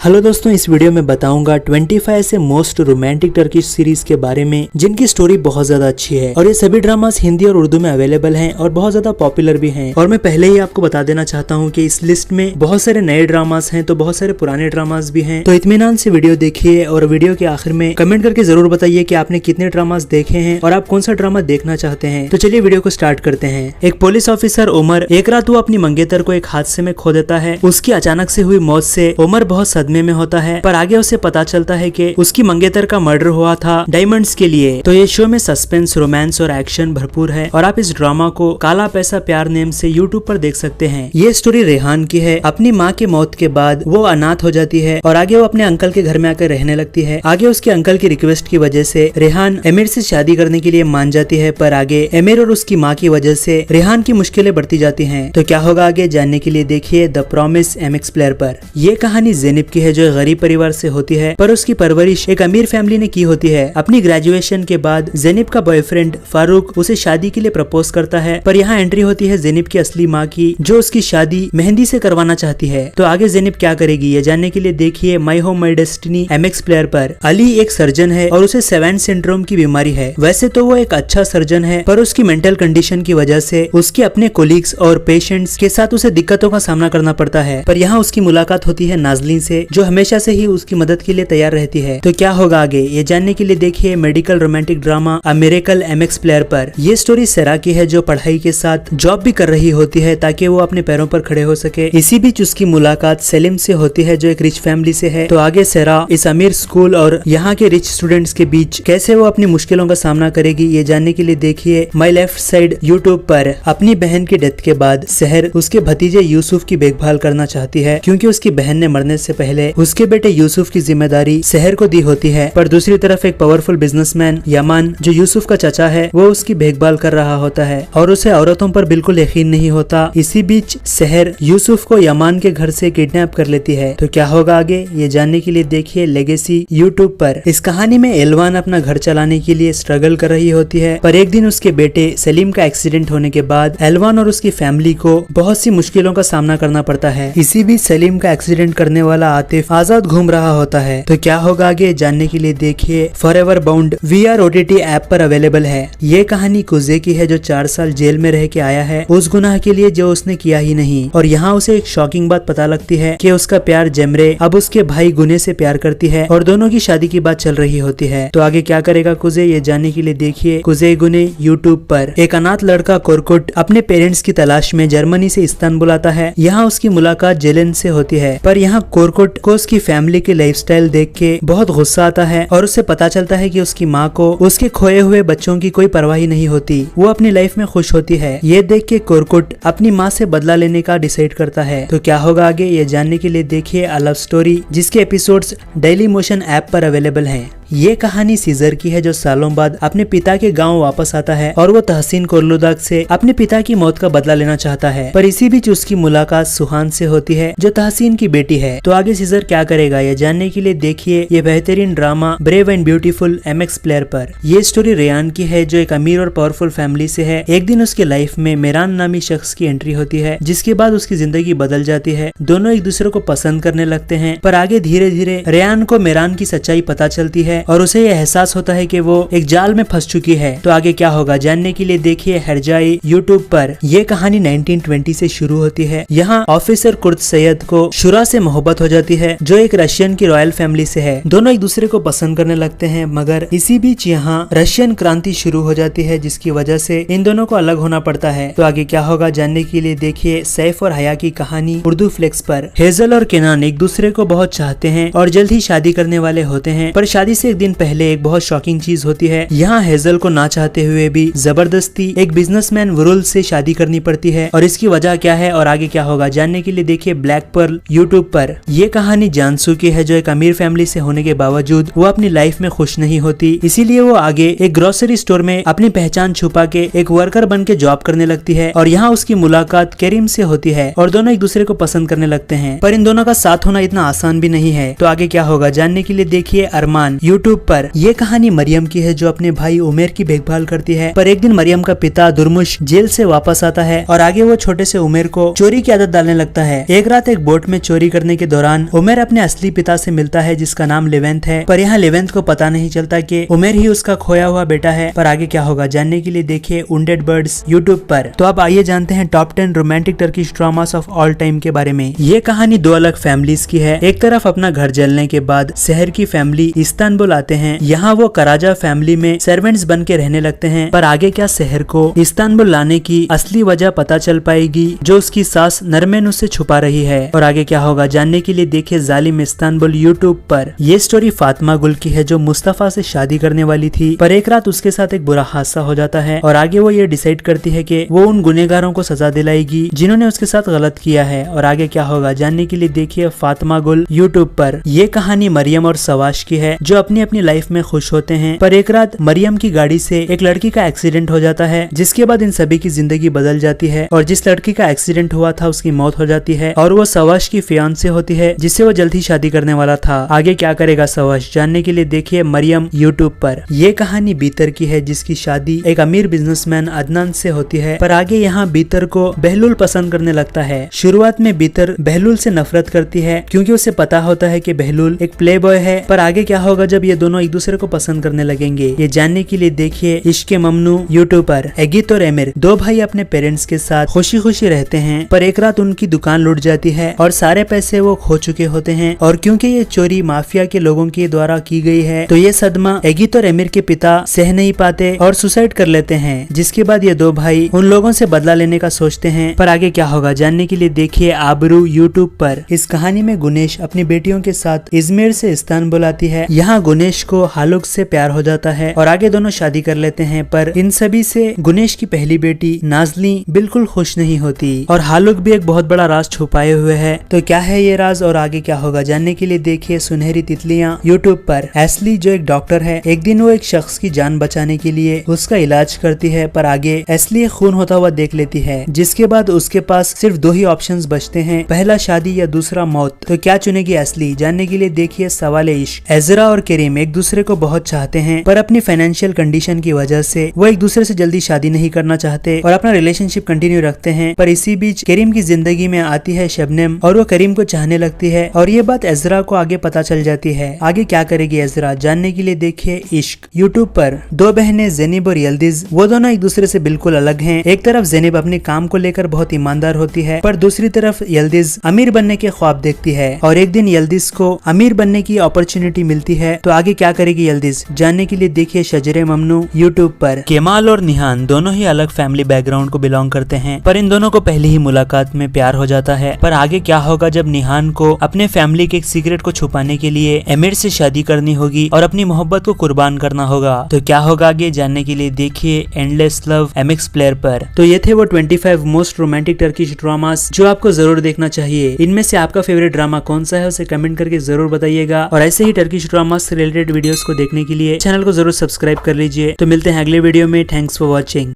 Hello दोस्तों, इस video में बताऊंगा 25 ऐसे मोस्ट रोमांटिक टर्किश सीरीज के बारे में जिनकी स्टोरी बहुत ज्यादा अच्छी है और ये सभी ड्रामास हिंदी और उर्दू में अवेलेबल हैं और बहुत ज्यादा पॉपुलर भी हैं। और मैं पहले ही आपको बता देना चाहता हूं कि इस लिस्ट में बहुत सारे नए ड्रामास हैं तो बहुत सारे पुराने ड्रामास भी हैं। तो इत्मीनान से वीडियो देखिए और वीडियो के आखिर में कमेंट करके जरूर बताइए कि आपने कितने ड्रामास देखे हैं और आप कौन सा ड्रामा देखना चाहते हैं। तो चलिए वीडियो को स्टार्ट करते हैं। एक पुलिस ऑफिसर उमर, एक रात वो अपनी मंगेतर को एक हादसे में खो देता है। उसकी अचानक से हुई मौत से उमर बहुत सदमे में होता है, पर आगे उसे पता चलता है कि उसकी मंगेतर का मर्डर हुआ था डायमंड्स के लिए। तो ये शो में सस्पेंस, रोमांस और एक्शन भरपूर है और आप इस ड्रामा को काला पैसा प्यार नेम से यूट्यूब पर देख सकते हैं। ये स्टोरी रेहान की है। अपनी माँ की मौत के बाद वो अनाथ हो जाती है और आगे वो अपने अंकल के घर में आकर रहने लगती है। आगे उसके अंकल की रिक्वेस्ट की वजह से रेहान एमिर से शादी करने के लिए मान जाती है, पर आगे एमिर और उसकी माँ की वजह से रेहान की मुश्किलें बढ़ती जाती हैं। तो क्या होगा आगे जानने के लिए देखिए द प्रॉमिस MX प्लेयर पर। ये कहानी ज़ैनिब की है जो गरीब परिवार से होती है, पर उसकी परवरिश एक अमीर फैमिली ने की होती है। अपनी ग्रेजुएशन के बाद ज़ैनिब का बॉयफ्रेंड फारूक उसे शादी के लिए प्रपोज करता है, पर यहाँ एंट्री होती है ज़ैनिब की असली माँ की, जो उसकी शादी मेहंदी से करवाना चाहती है। तो आगे ज़ैनिब क्या करेगी ये जानने के लिए देखिए my home my destiny MX player पर। अली एक सर्जन है और उसे सेवेन सिंड्रोम की बीमारी है। वैसे तो वो एक अच्छा सर्जन है, पर उसकी मेंटल कंडीशन की वजह से उसके अपने कोलीग्स और पेशेंट्स के साथ उसे दिक्कतों का सामना करना पड़ता है। पर यहाँ उसकी मुलाकात होती है नाजलीन से, जो हमेशा से ही उसकी मदद के लिए तैयार रहती है। तो क्या होगा आगे ये जानने के लिए देखिए medical romantic drama a miracle MX player पर। ये स्टोरी सेरा की है जो पढ़ाई के साथ जॉब भी कर रही होती है ताकि वो अपने पैरों पर खड़े हो सके। इसी बीच उसकी मुलाकात सेलिम से होती है जो एक रिच फैमिली से है। तो आगे सेरा इस अमीर स्कूल और यहाँ के रिच स्टूडेंट्स के बीच कैसे वो अपनी मुश्किलों का सामना करेगी ये जानने के लिए देखिए माई लेफ्ट साइड यूट्यूब पर। अपनी बहन की डेथ के बाद सहर उसके भतीजे यूसुफ की देखभाल करना चाहती है, क्योंकि उसकी बहन ने मरने से पहले उसके बेटे यूसुफ की जिम्मेदारी सहर को दी होती है। पर दूसरी तरफ एक पावरफुल बिजनेसमैन यमान जो यूसुफ का चाचा है वो उसकी देखभाल कर रहा होता है और उसे औरतों पर बिल्कुल यकीन नहीं होता। इसी बीच सहर यूसुफ को यमान के घर से किडनैप कर लेती है। तो क्या होगा आगे ये जानने के लिए देखिए लेगेसी यूट्यूब पर। इस कहानी में एलवान अपना घर चलाने के लिए स्ट्रगल कर रही होती है, पर एक दिन उसके बेटे सलीम का एक्सीडेंट होने के बाद एलवान और उसकी फैमिली को बहुत सी मुश्किलों का सामना करना पड़ता है। इसी बीच सलीम का एक्सीडेंट करने वाला आतिफ आजाद घूम रहा होता है। तो क्या होगा आगे जानने के लिए देखिए forever bound VR OTT app पर अवेलेबल है। ये कहानी कुजे की है जो 4 साल जेल में रह के आया है उस गुनाह के लिए जो उसने किया ही नहीं, और यहाँ उसे एक शॉकिंग बात पता लगती है कि उसका प्यार जमरे अब उसके भाई गुने से प्यार करती है और दोनों की शादी की बात चल रही होती है। तो आगे क्या करेगा कुजे ये जानने के लिए देखिए कुजे गुने यूट्यूब पर। एक अनाथ लड़का कोरकुट अपने पेरेंट्स की तलाश में जर्मनी से इस्तांबुल आता है। यहाँ उसकी मुलाकात जेलेन से होती है, पर यहाँ कोरकुट को उसकी फैमिली के लाइफस्टाइल देख के बहुत गुस्सा आता है और उससे पता चलता है कि उसकी माँ को उसके खोए हुए बच्चों की कोई परवाही नहीं होती, वो अपनी लाइफ में खुश होती है। ये देख के कोरकुट अपनी माँ से बदला लेने का डिसाइड करता है। तो क्या होगा आगे ये जानने के लिए देखिए अ लव स्टोरी, जिसके एपिसोड्स डेली मोशन ऐप पर अवेलेबल हैं। ये कहानी सीजर की है जो सालों बाद अपने पिता के गांव वापस आता है और वो तहसीन कोरलुदाग से अपने पिता की मौत का बदला लेना चाहता है, पर इसी बीच उसकी मुलाकात सुहान से होती है जो तहसीन की बेटी है। तो आगे सीजर क्या करेगा ये जानने के लिए देखिए ये बेहतरीन drama brave and beautiful MX player पर। ये स्टोरी रेयान की है जो एक अमीर और पावरफुल फैमिली से है। एक दिन उसके लाइफ में मेरान नामी शख्स की एंट्री होती है, जिसके बाद उसकी जिंदगी बदल जाती है। दोनों एक दूसरे को पसंद करने लगते हैं, पर आगे धीरे धीरे रेयान को मेरान की सच्चाई पता चलती है और उसे यह एहसास होता है कि वो एक जाल में फंस चुकी है। तो आगे क्या होगा जानने के लिए देखिए हरजाई यूट्यूब पर। ये कहानी 1920 से शुरू होती है। यहाँ ऑफिसर कुर्द सैयद को शुरा से मोहब्बत हो जाती है जो एक रशियन की रॉयल फैमिली से है। दोनों एक दूसरे को पसंद करने लगते हैं, मगर इसी बीच यहाँ रशियन क्रांति शुरू हो जाती है जिसकी वजह से इन दोनों को अलग होना पड़ता है। तो आगे क्या होगा जानने के लिए देखिए सैफ और हया की कहानी उर्दू फ्लेक्स पर। हेजल और केनान एक दूसरे को बहुत चाहते हैं और जल्द ही शादी करने वाले होते हैं, पर शादी से एक दिन पहले एक बहुत शॉकिंग चीज होती है। यहाँ हेजल को ना चाहते हुए भी जबरदस्ती एक बिजनेसमैन वरुल से शादी करनी पड़ती है, और इसकी वजह क्या है और आगे क्या होगा जानने के लिए देखिए ब्लैक पर्ल यूट्यूब पर। ये कहानी जानसू की है जो एक अमीर फैमिली से होने के बावजूद वो अपनी लाइफ में खुश नहीं होती, इसीलिए वो आगे एक ग्रोसरी स्टोर में अपनी पहचान छुपा के एक वर्कर बन के जॉब करने लगती है। और यहाँ उसकी मुलाकात करीम से होती है और दोनों एक दूसरे को पसंद करने लगते हैं, पर इन दोनों का साथ होना इतना आसान भी नहीं है। तो आगे क्या होगा जानने के लिए देखिए अरमान यूट्यूब पर। ये कहानी मरियम की है जो अपने भाई उमेर की देखभाल करती है। पर एक दिन मरियम का पिता दुर्मुश जेल से वापस आता है और आगे वो छोटे से उमेर को चोरी की आदत डालने लगता है। एक रात एक बोट में चोरी करने के दौरान उमेर अपने असली पिता से मिलता है जिसका नाम लेवेंथ है। पर यहाँ लेवेंथ को पता नहीं चलता कि उमेर ही उसका खोया हुआ बेटा है। पर आगे क्या होगा जानने के लिए देखिए वुंडेड बर्ड्स यूट्यूब पर। तो अब आइए जानते हैं top 10 romantic Turkish dramas of all time के बारे में। ये कहानी दो अलग फैमिलीज की है। एक तरफ अपना घर जलने के बाद शहर की फैमिली इस्तांबुल आते हैं। यहाँ वो कराजा फैमिली में सर्वेंट्स बन के रहने लगते हैं। पर आगे क्या शहर को इस्तांबुल लाने की असली वजह पता चल पाएगी जो उसकी सास नरमेन उससे छुपा रही है। और आगे क्या होगा जानने के लिए देखिए जालिम इस्तांबुल यूट्यूब पर। ये स्टोरी फातिमा गुल की है जो मुस्तफा से शादी करने वाली थी। पर एक रात उसके साथ एक बुरा हादसा हो जाता है और आगे वो ये डिसाइड करती है कि वो उन गुनहगारों को सजा दिलाएगी जिन्होंने उसके साथ गलत किया है। और आगे क्या होगा जानने के लिए देखिए फातिमा गुल यूट्यूब पर। ये कहानी मरियम और सवाश की है जो अपनी अपनी लाइफ में खुश होते हैं। पर एक रात मरियम की गाड़ी से एक लड़की का एक्सीडेंट हो जाता है जिसके बाद इन सभी की जिंदगी बदल जाती है। और जिस लड़की का एक्सीडेंट हुआ था उसकी मौत हो जाती है और वो सवाश की फियांसे होती है जिससे वो जल्द ही शादी करने वाला था। आगे क्या करेगा सवाश जानने के लिए देखिए मरियम यूट्यूब पर। ये कहानी बीतर की है जिसकी शादी एक अमीर बिजनेसमैन अदनान से होती है। पर आगे यहाँ बीतर को बहलुल पसंद करने लगता है। शुरुआत में बीतर बहलुल से नफरत करती है क्योंकि उसे पता होता है कि बहलुल एक प्ले बॉय है। पर आगे क्या होगा जब ये दोनों एक दूसरे को पसंद करने लगेंगे ये जानने के लिए देखिए इश्क ममनू यूट्यूब पर। एगित और एमिर दो भाई अपने पेरेंट्स के साथ खुशी खुशी रहते हैं। पर एक रात उनकी दुकान लूट जाती है और सारे पैसे वो खो चुके होते हैं। और क्योंकि ये चोरी माफिया के लोगों के द्वारा की गई है तो ये सदमा एगित और एमिर के पिता सह नहीं पाते और सुसाइड कर लेते हैं। जिसके बाद ये दो भाई उन लोगों से बदला लेने का सोचते हैं। पर आगे क्या होगा जानने के लिए देखिए आबरू यूट्यूब पर। इस कहानी में गुनेश अपनी बेटियों के साथ इजमेर से इस्तांबुल आती है। यहाँ गुनेश को हालुक से प्यार हो जाता है और आगे दोनों शादी कर लेते हैं। पर इन सभी से गुनेश की पहली बेटी नाजली बिल्कुल खुश नहीं होती और हालुक भी एक बहुत बड़ा राज छुपाए हुए है। तो क्या है ये राज और आगे क्या होगा जानने के लिए देखिए सुनहरी तितलियां यूट्यूब पर। एस्ली जो एक डॉक्टर है एक दिन वो एक शख्स की जान बचाने के लिए उसका इलाज करती है। पर आगे एस्ली खून होता हुआ देख लेती है जिसके बाद उसके पास सिर्फ दो ही ऑप्शंस बचते हैं, पहला शादी या दूसरा मौत। तो क्या चुनेगी एस्ली जानने के लिए देखिए सवाले इश्क। एजरा और करीम एक दूसरे को बहुत चाहते हैं पर अपनी फाइनेंशियल कंडीशन की वजह से वो एक दूसरे से जल्दी शादी नहीं करना चाहते और अपना रिलेशनशिप कंटिन्यू रखते हैं। पर इसी बीच करीम की जिंदगी में आती है शबनम और वो करीम को चाहने लगती है और ये बात एजरा को आगे पता चल जाती है। आगे क्या करेगी एजरा जानने के लिए देखिए इश्क यूट्यूब पर। दो बहनें ज़ेनिब और यल्दिज वो दोनों एक दूसरे से बिल्कुल अलग हैं। एक तरफ ज़ेनिब अपने काम को लेकर बहुत ईमानदार होती है पर दूसरी तरफ यल्दिज अमीर बनने के ख्वाब देखती है। और एक दिन यल्दिज को अमीर बनने की अपॉर्चुनिटी मिलती है। तो आगे क्या करेगी यल्दिज जानने के लिए देखिए शजरे ममनू यूट्यूब पर। केमाल और निहान दोनों ही अलग फैमिली बैकग्राउंड को बिलोंग करते हैं पर इन दोनों को पहली ही मुलाकात में प्यार हो जाता है। पर आगे क्या होगा जब निहान को अपने फैमिली के एक सीक्रेट को छुपाने के लिए एमिर से शादी करनी होगी और अपनी मोहब्बत को कुर्बान करना होगा। तो क्या होगा आगे जानने के लिए देखिए एंडलेस लव MX प्लेयर पर। तो ये थे वो 25 मोस्ट रोमांटिक टर्किश ड्रामास जो आपको जरूर देखना चाहिए। इनमें से आपका फेवरेट ड्रामा कौन सा है उसे कमेंट करके जरूर बताइएगा। और ऐसे ही टर्किश ड्रामास से रिलेटेड वीडियोस को देखने के लिए चैनल को जरूर सब्सक्राइब कर लीजिए। तो मिलते हैं अगले वीडियो में। Thanks for watching.